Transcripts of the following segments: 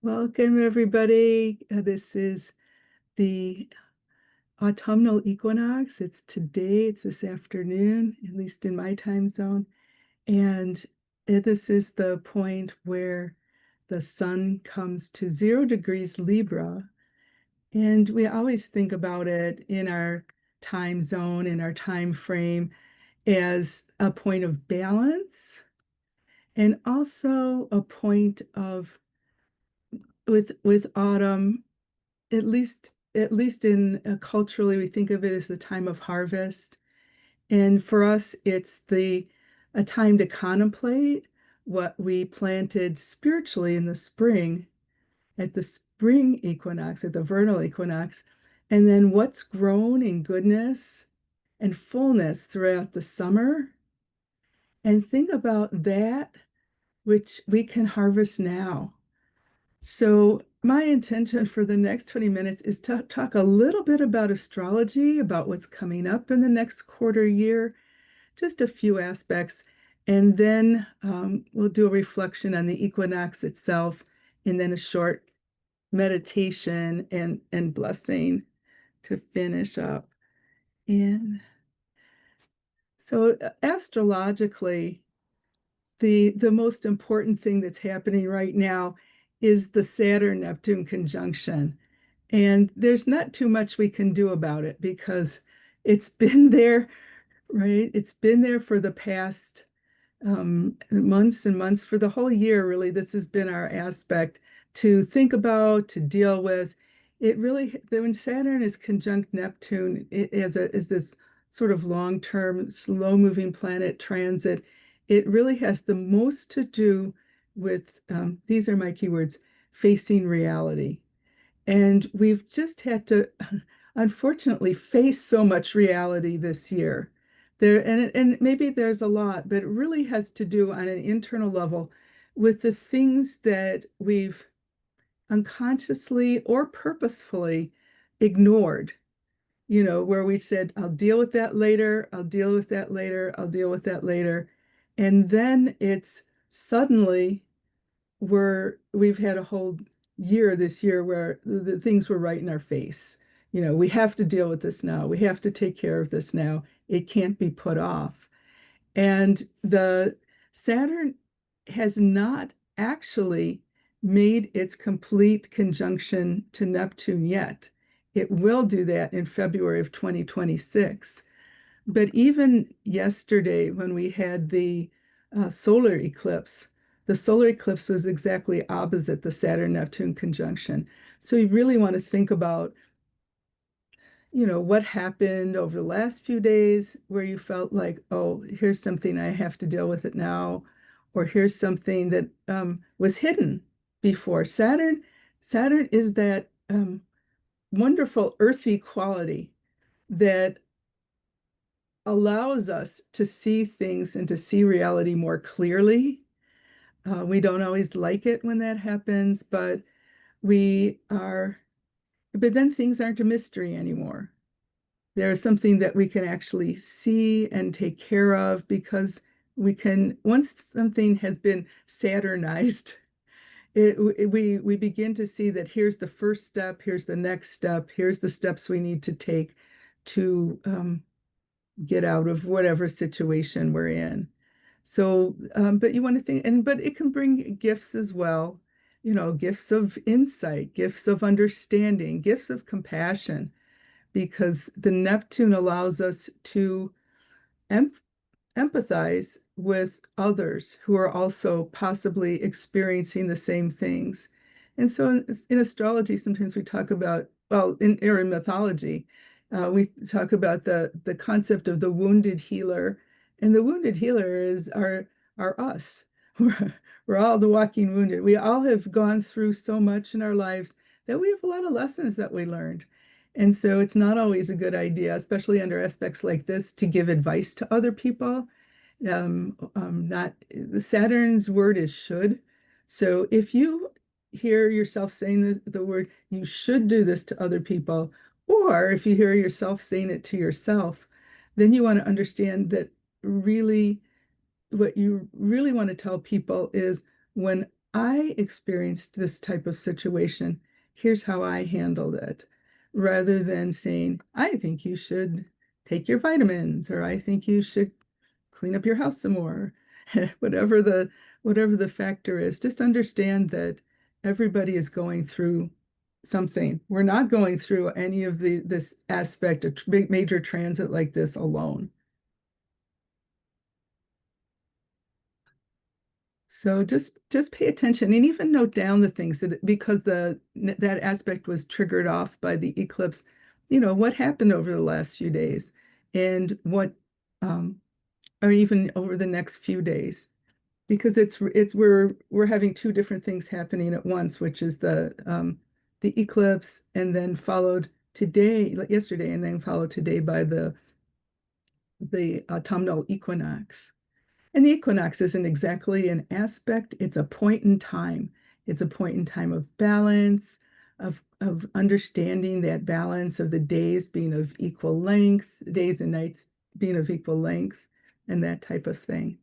Welcome, everybody. This is the autumnal equinox. It's today, it's this afternoon, at least in my time zone. And this is the point where the sun comes to 0 degrees Libra. And we always think about it in our time zone, in our time frame, as a point of balance and also a point of with autumn, at least in culturally, we think of it as the time of harvest. And for us, it's the a time to contemplate what we planted spiritually in the spring, at the spring equinox, at the vernal equinox, and then what's grown in goodness and fullness throughout the summer. And think about that which we can harvest now. So my intention for the next 20 minutes is to talk a little bit about astrology, about what's coming up in the next quarter year, just a few aspects, and then we'll do a reflection on the equinox itself, and then a short meditation and blessing to finish up. And so astrologically, the most important thing that's happening right now is the Saturn-Neptune conjunction. And there's not too much we can do about it because it's been there, right? It's been there for the past months and months, for the whole year, really. This has been our aspect to think about, to deal with. It really, when Saturn is conjunct Neptune as this sort of long-term, slow-moving planet transit, it really has the most to do with, these are my keywords, facing reality. And we've just had to, unfortunately, face so much reality this year. And maybe there's a lot, but it really has to do on an internal level with the things that we've unconsciously or purposefully ignored, where we said, I'll deal with that later, I'll deal with that later, I'll deal with that later. And then it's suddenly we've had a whole year this year where the things were right in our face. We have to deal with this now. We have to take care of this now. It can't be put off. And the Saturn has not actually made its complete conjunction to Neptune yet. It will do that in February of 2026. But even yesterday, when we had the solar eclipse, the solar eclipse was exactly opposite the Saturn-Neptune conjunction. So you really want to think about, what happened over the last few days where you felt like, oh, here's something I have to deal with it now, or here's something that was hidden before. Saturn is that wonderful earthy quality that allows us to see things and to see reality more clearly. We don't always like it when that happens, but then things aren't a mystery anymore. There's something that we can actually see and take care of because once something has been Saturnized, we begin to see that here's the first step, here's the next step, here's the steps we need to take to get out of whatever situation we're in. So, but you want to think, but it can bring gifts as well, gifts of insight, gifts of understanding, gifts of compassion, because the Neptune allows us to empathize with others who are also possibly experiencing the same things. And so in astrology, sometimes we talk about, well, in Aryan mythology, we talk about the concept of the wounded healer. And the wounded healer are us. We're all the walking wounded. We all have gone through so much in our lives that we have a lot of lessons that we learned. And so it's not always a good idea, especially under aspects like this, to give advice to other people. Not the Saturn's word is should. So if you hear yourself saying the word, you should do this to other people, or if you hear yourself saying it to yourself, then you want to understand that really what you really want to tell people is when I experienced this type of situation. Here's how I handled it, rather than saying, I think you should take your vitamins, or I think you should clean up your house some more. whatever the whatever the factor is, just understand that everybody is going through something. We're not going through any of this aspect of big major transit like this alone. So just pay attention and even note down the things that, because that aspect was triggered off by the eclipse, what happened over the last few days, and what um, or even over the next few days, because we're having two different things happening at once, which is the eclipse, and then followed today, like yesterday, and then followed today by the autumnal equinox. And the equinox isn't exactly an aspect, it's a point in time. It's a point in time of balance, of understanding that balance of the days being of equal length, days and nights being of equal length, and that type of thing.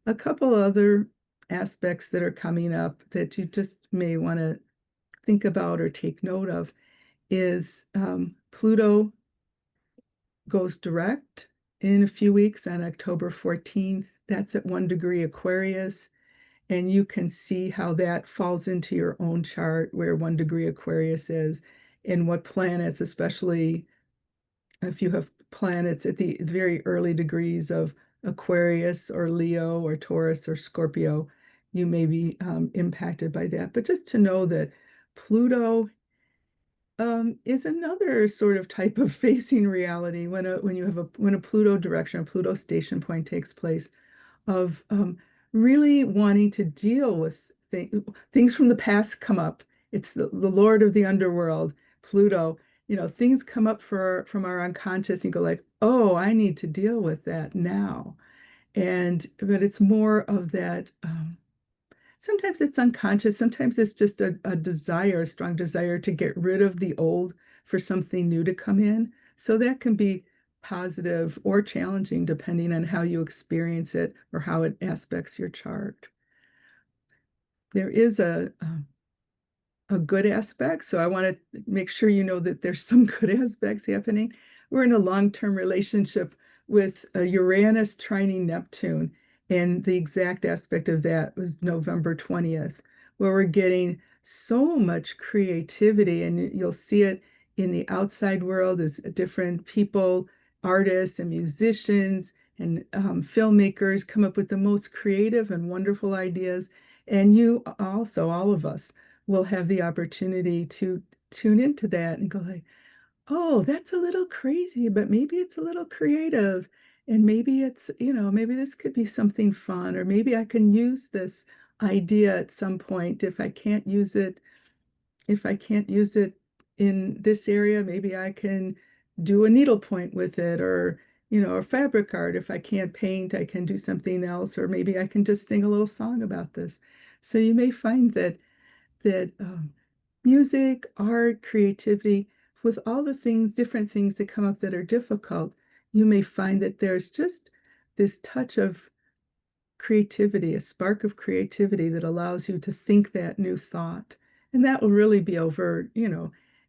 A couple other aspects that are coming up that you just may want to think about or take note of is Pluto goes direct in a few weeks on October 14th. That's at 1 degree Aquarius. And you can see how that falls into your own chart, where 1 degree Aquarius is, and what planets, especially if you have planets at the very early degrees of Aquarius or Leo or Taurus or Scorpio, you may be impacted by that. But just to know that Pluto is another sort of type of facing reality when a Pluto direction, a Pluto station point takes place, of really wanting to deal with things from the past come up. It's the Lord of the underworld, Pluto. Things come up from our unconscious, and you go like, oh, I need to deal with that now. But it's more of that. Sometimes it's unconscious. Sometimes it's just a desire, a strong desire to get rid of the old for something new to come in. So that can be positive or challenging depending on how you experience it or how it aspects your chart. There is a good aspect. So I want to make sure you know that there's some good aspects happening. We're in a long-term relationship with Uranus trining Neptune, and the exact aspect of that was November 20th, where we're getting so much creativity, and you'll see it in the outside world as different people, artists and musicians and filmmakers come up with the most creative and wonderful ideas. And you also, all of us, will have the opportunity to tune into that and go like, oh, that's a little crazy, but maybe it's a little creative. And maybe maybe this could be something fun, or maybe I can use this idea at some point. If I can't use it in this area, maybe I can do a needlepoint with it, or, a fabric art. If I can't paint, I can do something else, or maybe I can just sing a little song about this. So you may find that music, art, creativity, with all the different things that come up that are difficult, you may find that there's just this touch of creativity, a spark of creativity that allows you to think that new thought. And that will really be over,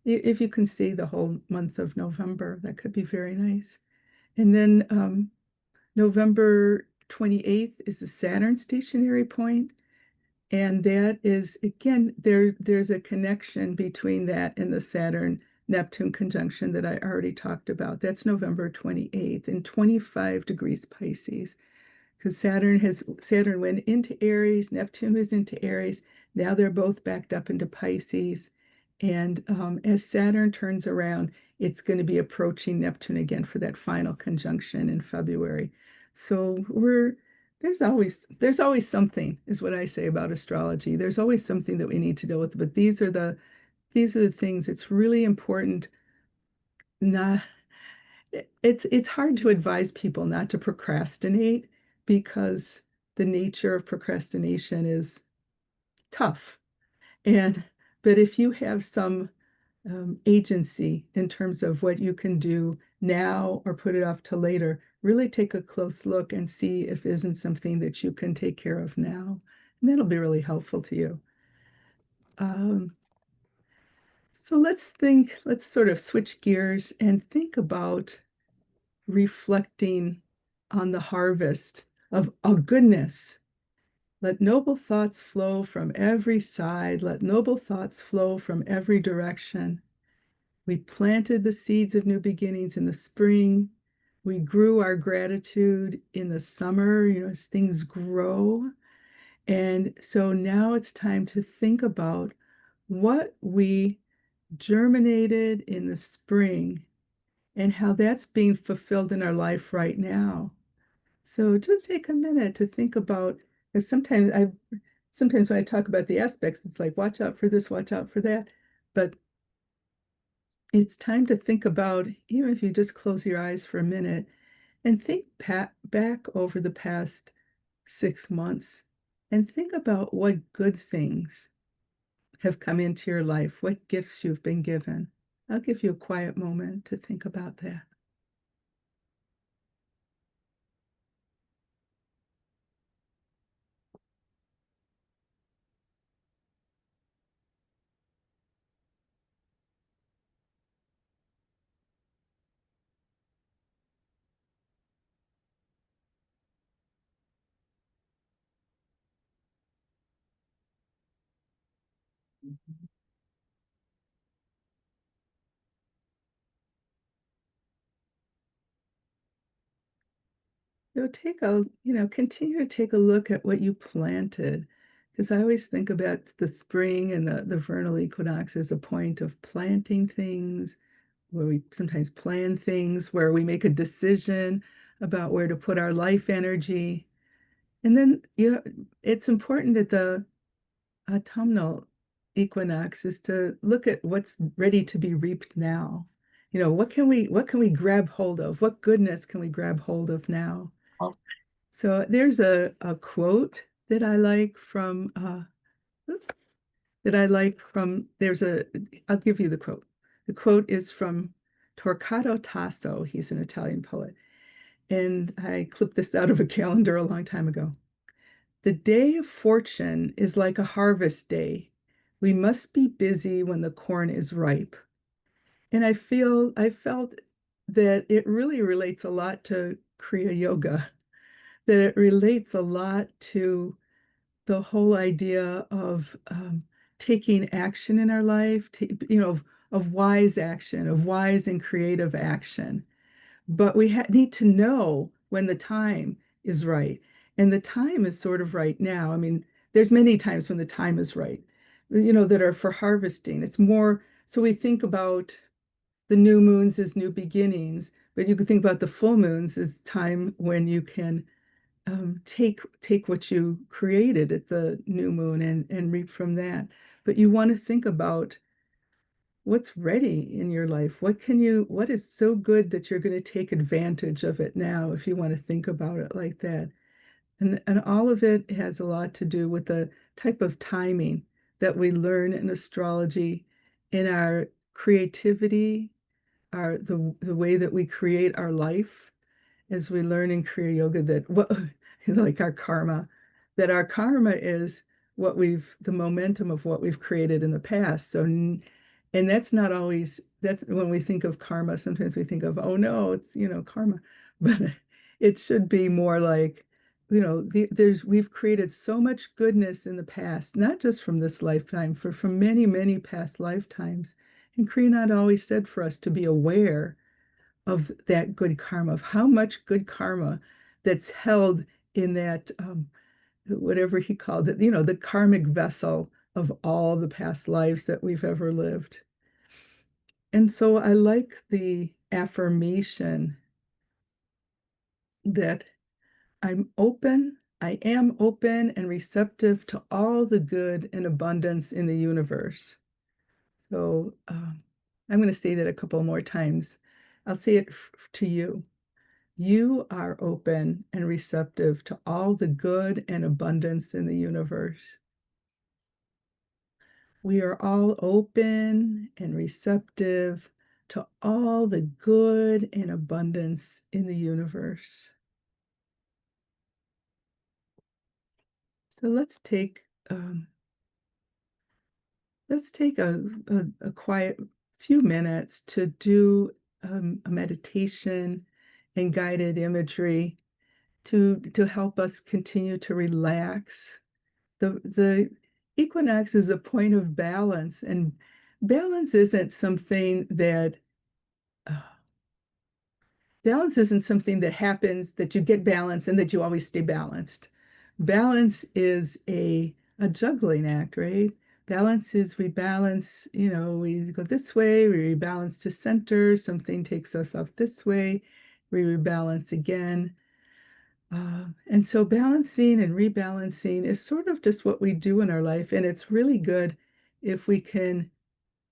if you can see the whole month of November, that could be very nice. And then November 28th is the Saturn stationary point. And that is, again, there's a connection between that and the Saturn Neptune conjunction that I already talked about. That's November 28th in 25 degrees Pisces, because Saturn went into Aries, Neptune was into Aries. Now they're both backed up into Pisces. And as Saturn turns around, it's going to be approaching Neptune again for that final conjunction in February. So there's always something, is what I say about astrology. There's always something that we need to deal with. But these are the things. It's really important. Not it's hard to advise people not to procrastinate, because the nature of procrastination is tough. And but if you have some agency in terms of what you can do now or put it off to later, really take a close look and see if it isn't something that you can take care of now And that'll be really helpful to you. Um, so let's sort of switch gears and think about reflecting on the harvest of goodness. Let noble thoughts flow from every side. Let noble thoughts flow from every direction. We planted the seeds of new beginnings in the spring. We grew our gratitude in the summer, as things grow. And so now it's time to think about what we germinated in the spring and how that's being fulfilled in our life right now. So just take a minute to think about, because sometimes when I talk about the aspects, it's like, watch out for this, watch out for that. But it's time to think about, even if you just close your eyes for a minute and think back over the past 6 months and think about what good things have come into your life, what gifts you've been given. I'll give you a quiet moment to think about that. So continue to take a look at what you planted. Because I always think about the spring and the vernal equinox as a point of planting things, where we sometimes plan things, where we make a decision about where to put our life energy. And then it's important at the autumnal equinox is to look at what's ready to be reaped now. What can we grab hold of? What goodness can we grab hold of now? So there's a quote that I like from I'll give you the quote. The quote is from Torquato Tasso. He's an Italian poet. And I clipped this out of a calendar a long time ago. The day of fortune is like a harvest day. We must be busy when the corn is ripe. And I felt that it really relates a lot to Kriya Yoga, that it relates a lot to the whole idea of taking action in our life, of wise action, of wise and creative action. But we need to know when the time is right. And the time is sort of right now. I mean, there's many times when the time is right, that are for harvesting. It's more, so we think about the new moons as new beginnings, but you can think about the full moons as time when you can take what you created at the new moon and reap from that. But you want to think about what's ready in your life. What is so good that you're going to take advantage of it now, if you want to think about it like that. And all of it has a lot to do with the type of timing that we learn in astrology, in our creativity, the way that we create our life, as we learn in Kriya Yoga, that what like our karma is the momentum of what we've created in the past. So, and that's not always, that's when we think of karma, sometimes we think of, oh no, it's, karma, but it should be more like, we've created so much goodness in the past, not just from this lifetime, from many, many past lifetimes. And Kriya Nanda always said for us to be aware of that good karma, of how much good karma that's held in that, whatever he called it, the karmic vessel of all the past lives that we've ever lived. And so I like the affirmation that I am open and receptive to all the good and abundance in the universe. So I'm going to say that a couple more times. I'll say it to you. You are open and receptive to all the good and abundance in the universe. We are all open and receptive to all the good and abundance in the universe. So let's take a quiet few minutes to do a meditation and guided imagery to help us continue to relax. The equinox is a point of balance, and balance isn't something that uh, balance isn't something that happens that you get balance and that you always stay balanced. Balance is a juggling act, right? Balance is we balance, we go this way, we rebalance to center, something takes us up this way, we rebalance again. And so balancing and rebalancing is sort of just what we do in our life. And it's really good if we can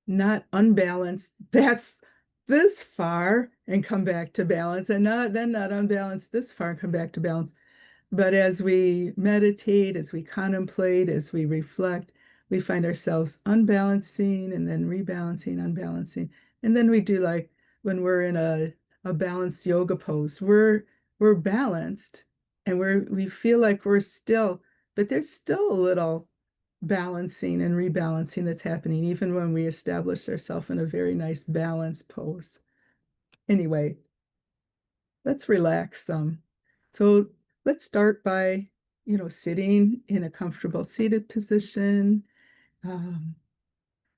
not unbalance this far and come back to balance, and not unbalance this far and come back to balance. But as we meditate, as we contemplate, as we reflect, we find ourselves unbalancing and then rebalancing, unbalancing. And then we do, like when we're in a balanced yoga pose, we're balanced and we feel like we're still, but there's still a little balancing and rebalancing that's happening, even when we establish ourselves in a very nice balanced pose. Anyway, let's relax some. So let's start by, sitting in a comfortable seated position, um,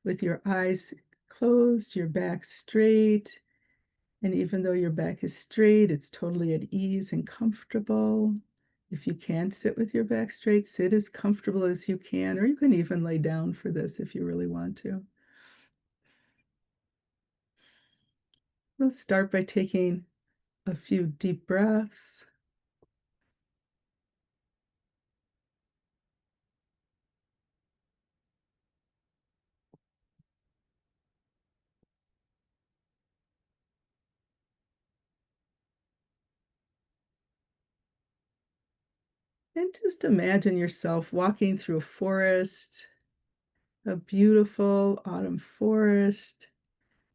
with your eyes closed, your back straight. And even though your back is straight, it's totally at ease and comfortable. If you can't sit with your back straight, sit as comfortable as you can, or you can even lay down for this if you really want to. Let's start by taking a few deep breaths. And just imagine yourself walking through a forest, a beautiful autumn forest.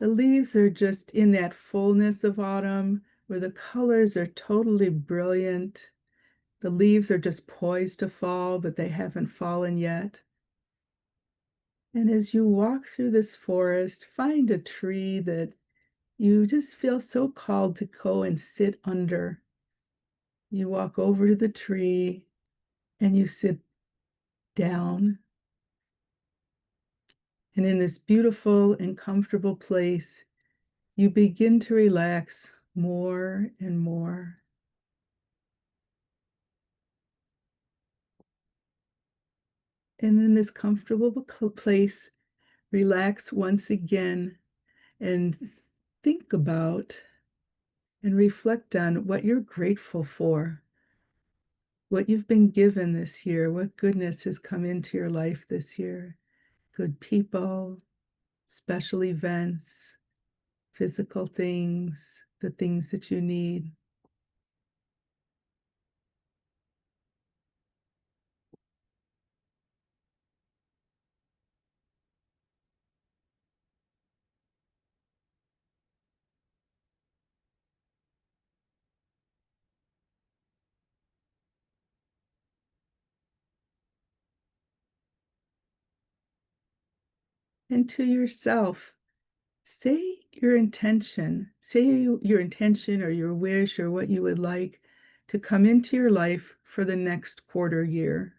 The leaves are just in that fullness of autumn where the colors are totally brilliant. The leaves are just poised to fall, but they haven't fallen yet. And as you walk through this forest, find a tree that you just feel so called to go and sit under. You walk over to the tree and you sit down. And in this beautiful and comfortable place, you begin to relax more and more. And in this comfortable place, relax once again and think about and reflect on what you're grateful for, what you've been given this year, what goodness has come into your life this year. Good people, special events, physical things, the things that you need. And to yourself, say your intention or your wish or what you would like to come into your life for the next quarter year.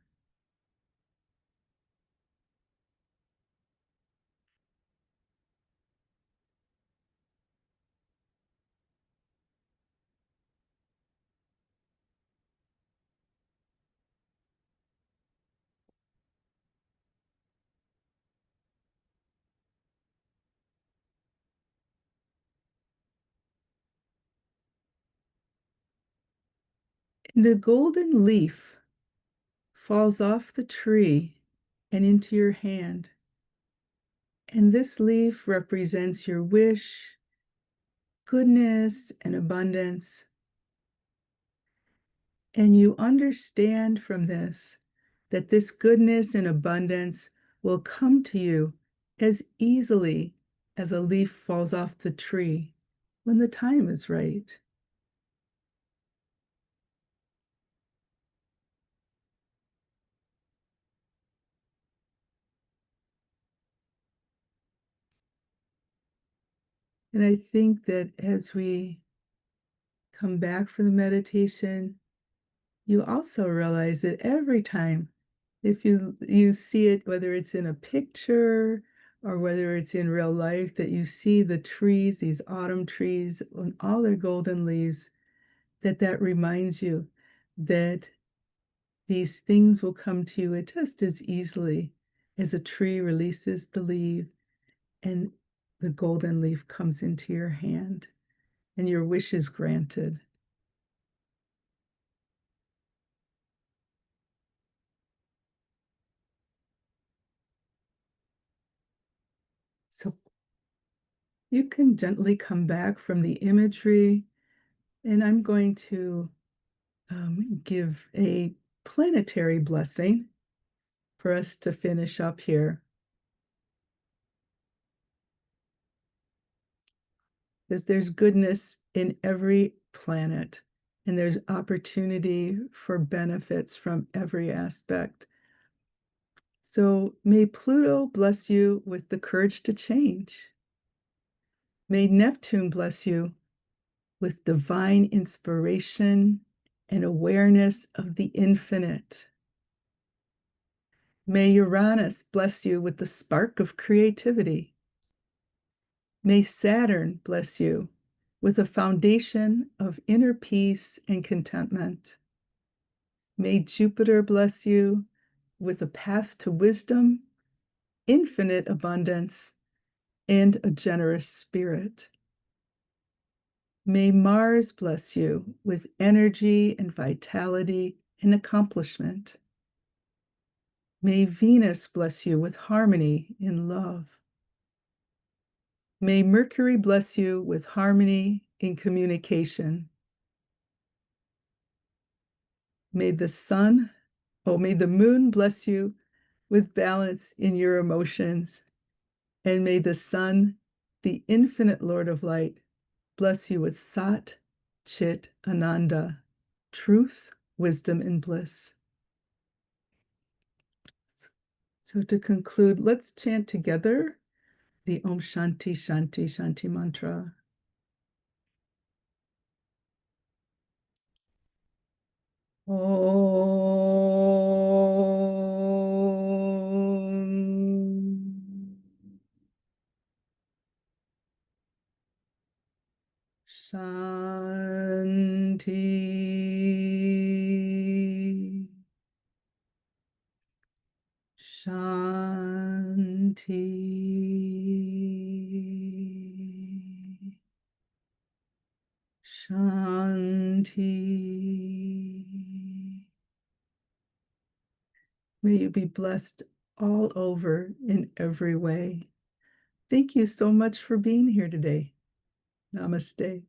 And a golden leaf falls off the tree and into your hand. And this leaf represents your wish, goodness, and abundance. And you understand from this that this goodness and abundance will come to you as easily as a leaf falls off the tree when the time is right. And I think that as we come back from the meditation, you also realize that every time, if you see it, whether it's in a picture or whether it's in real life, that you see the trees, these autumn trees, and all their golden leaves, that reminds you that these things will come to you just as easily as a tree releases the leaf and the golden leaf comes into your hand and your wish is granted. So you can gently come back from the imagery, and I'm going to give a planetary blessing for us to finish up here. Because there's goodness in every planet, and there's opportunity for benefits from every aspect. So may Pluto bless you with the courage to change. May Neptune bless you with divine inspiration and awareness of the infinite. May Uranus bless you with the spark of creativity. May Saturn bless you with a foundation of inner peace and contentment. May Jupiter bless you with a path to wisdom, infinite abundance, and a generous spirit. May Mars bless you with energy and vitality and accomplishment. May Venus bless you with harmony in love. May Mercury bless you with harmony in communication. May the moon bless you with balance in your emotions. And may the sun, the infinite Lord of light, bless you with Sat, Chit, Ananda, truth, wisdom, and bliss. So to conclude, let's chant together the Om Shanti Shanti Shanti mantra. Om Shanti Shanti Shanti. May you be blessed all over in every way. Thank you so much for being here today. Namaste.